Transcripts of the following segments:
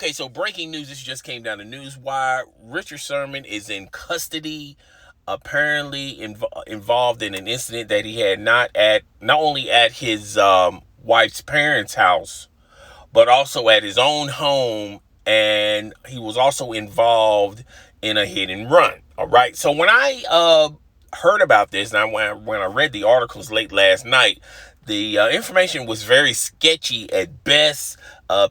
Okay, so breaking news. This just came down the news wire. Richard Sherman is in custody, apparently involved in an incident that he had not only at his wife's parents' house, but also at his own home, and he was also involved in a hit and run. All right. So when I heard about this, and when I read the articles late last night, the information was very sketchy at best.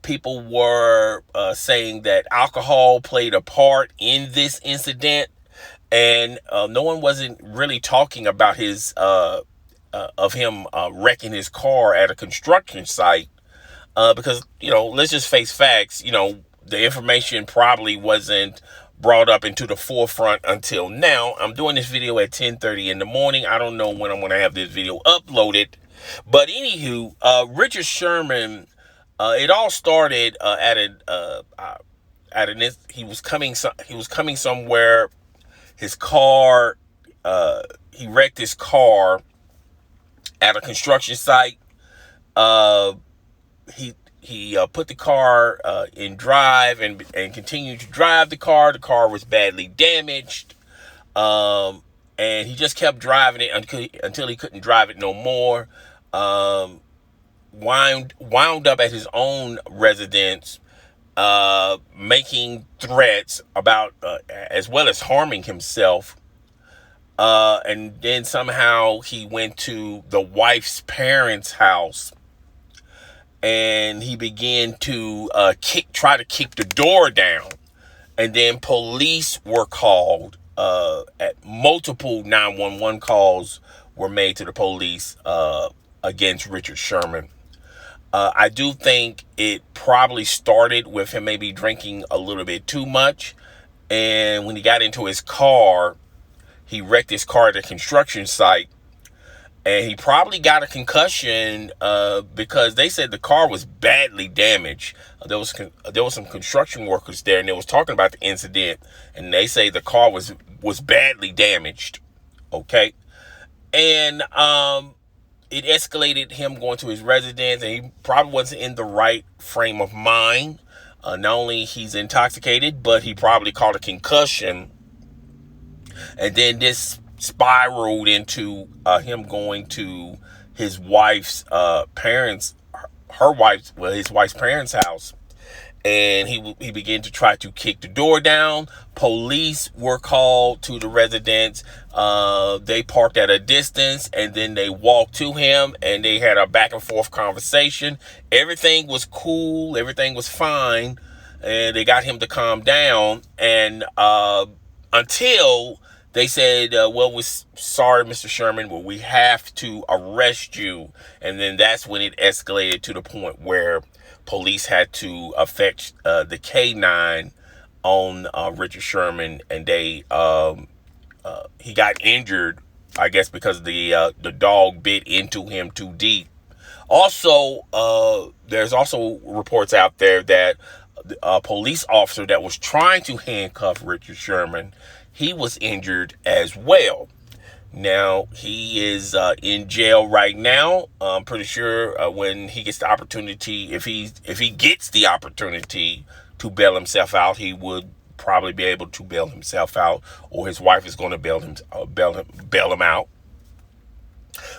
People were saying that alcohol played a part in this incident, and no one wasn't really talking about his of him wrecking his car at a construction site. Because, let's just face facts. The information probably wasn't brought up into the forefront until now. I'm doing this video at 10:30 in the morning. I don't know when I'm going to have this video uploaded. But anywho, Richard Sherman, it all started he was coming somewhere. His car, he wrecked his car at a construction site. He put the car in drive and continued to drive the car. The car was badly damaged, and he just kept driving it until he couldn't drive it no more. Wound up at his own residence, making threats about as well as harming himself. And then somehow he went to the wife's parents' house, and he began to try to kick the door down. And then police were called. At multiple 911 calls were made to the police against Richard Sherman. I do think it probably started with him maybe drinking a little bit too much. And when he got into his car, he wrecked his car at a construction site. And he probably got a concussion because they said the car was badly damaged. There was some construction workers there, and they was talking about the incident, and they say the car was badly damaged. Okay, and it escalated him going to his residence, and he probably wasn't in the right frame of mind. Not only he's intoxicated, but he probably caught a concussion, and then this spiraled into him going to his wife's his wife's parents' house, and he began to try to kick the door down. Police were called to the residence. They parked at a distance, and then they walked to him, and they had a back and forth conversation. Everything was cool. Everything was fine, and they got him to calm down. And until they said, well, we're sorry, Mr. Sherman, but we have to arrest you. And then that's when it escalated to the point where police had to effect the K9 on Richard Sherman, and he got injured, I guess, because the dog bit into him too deep. Also, there's also reports out there that a police officer that was trying to handcuff Richard Sherman, he was injured as well. Now, he is in jail right now. I'm pretty sure when he gets the opportunity, if he gets the opportunity to bail himself out, he would probably be able to bail himself out, or his wife is going to bail him out.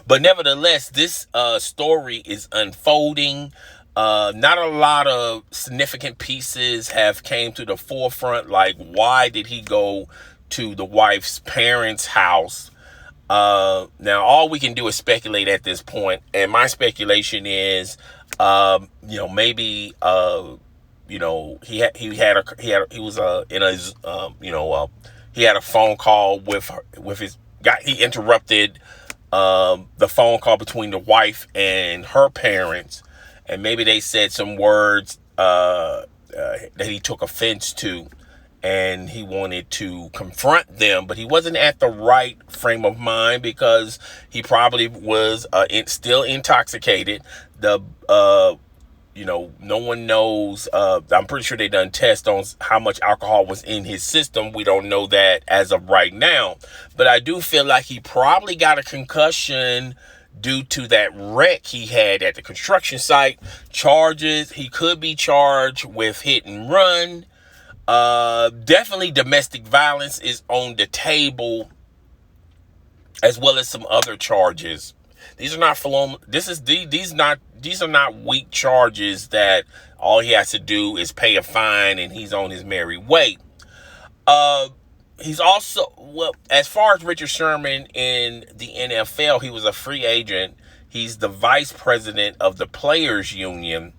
But nevertheless, this story is unfolding. Not a lot of significant pieces have came to the forefront, like why did he go to the wife's parents' house? Now all we can do is speculate at this point, and my speculation is, maybe he had a phone call with his guy. He interrupted the phone call between the wife and her parents, and maybe they said some words that he took offense to, and he wanted to confront them, but he wasn't at the right frame of mind because he probably was still intoxicated. No one knows. I'm pretty sure they done tests on how much alcohol was in his system. We don't know that as of right now, but I do feel like he probably got a concussion due to that wreck he had at the construction site. Charges, he could be charged with hit and run. Definitely domestic violence is on the table, as well as some other charges. These are not these are not weak charges that all he has to do is pay a fine and he's on his merry way. Uh, he's also, well, as far as Richard Sherman in the NFL, he was a free agent. He's the vice president of the Players Union,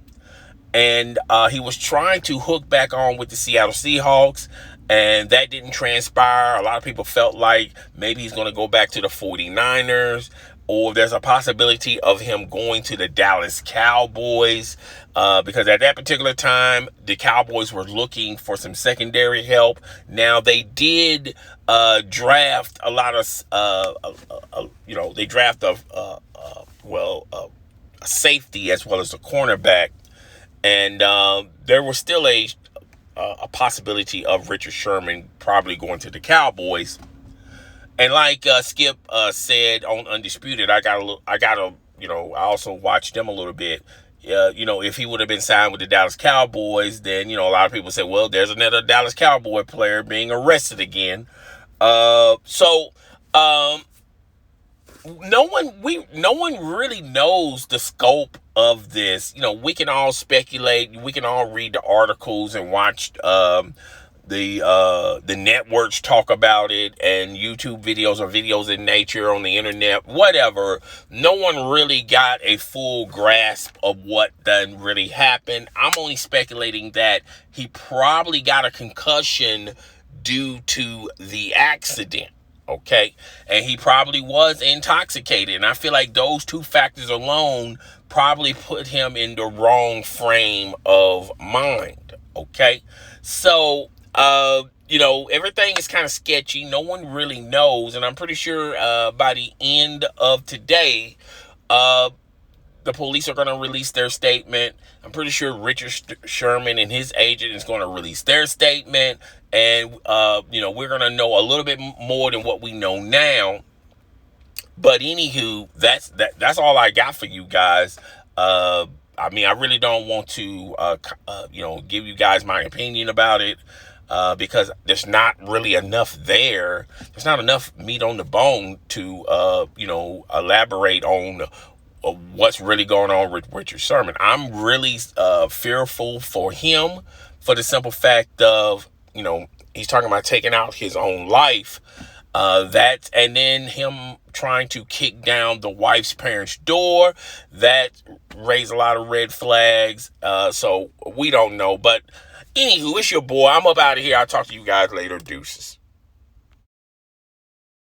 and he was trying to hook back on with the Seattle Seahawks, and that didn't transpire. A lot of people felt like maybe he's going to go back to the 49ers, or there's a possibility of him going to the Dallas Cowboys, because at that particular time, the Cowboys were looking for some secondary help. Now, they did draft a lot of, they draft a safety as well as a cornerback. And there was still a possibility of Richard Sherman probably going to the Cowboys. And like Skip said on Undisputed, I also watched them a little bit. If he would have been signed with the Dallas Cowboys, then, a lot of people say, well, there's another Dallas Cowboy player being arrested again. So no one really knows the scope of this. We can all speculate. We can all read the articles and watch the networks talk about it, and YouTube videos or videos in nature on the internet, whatever. No one really got a full grasp of what done really happened. I'm only speculating that he probably got a concussion due to the accident. Okay, and he probably was intoxicated, and I feel like those two factors alone probably put him in the wrong frame of mind. Okay, so everything is kind of sketchy. No one really knows, and I'm pretty sure by the end of today, the police are going to release their statement. I'm pretty sure Richard Sherman and his agent is going to release their statement. And, we're going to know a little bit more than what we know now. But anywho, that's all I got for you guys. I really don't want to, give you guys my opinion about it. Because there's not really enough there. There's not enough meat on the bone to, elaborate on what's really going on with Richard Sherman. I'm really fearful for him, for the simple fact of, he's talking about taking out his own life. And then him trying to kick down the wife's parents' door. That raised a lot of red flags. So we don't know. But anywho, it's your boy. I'm up out of here. I'll talk to you guys later. Deuces.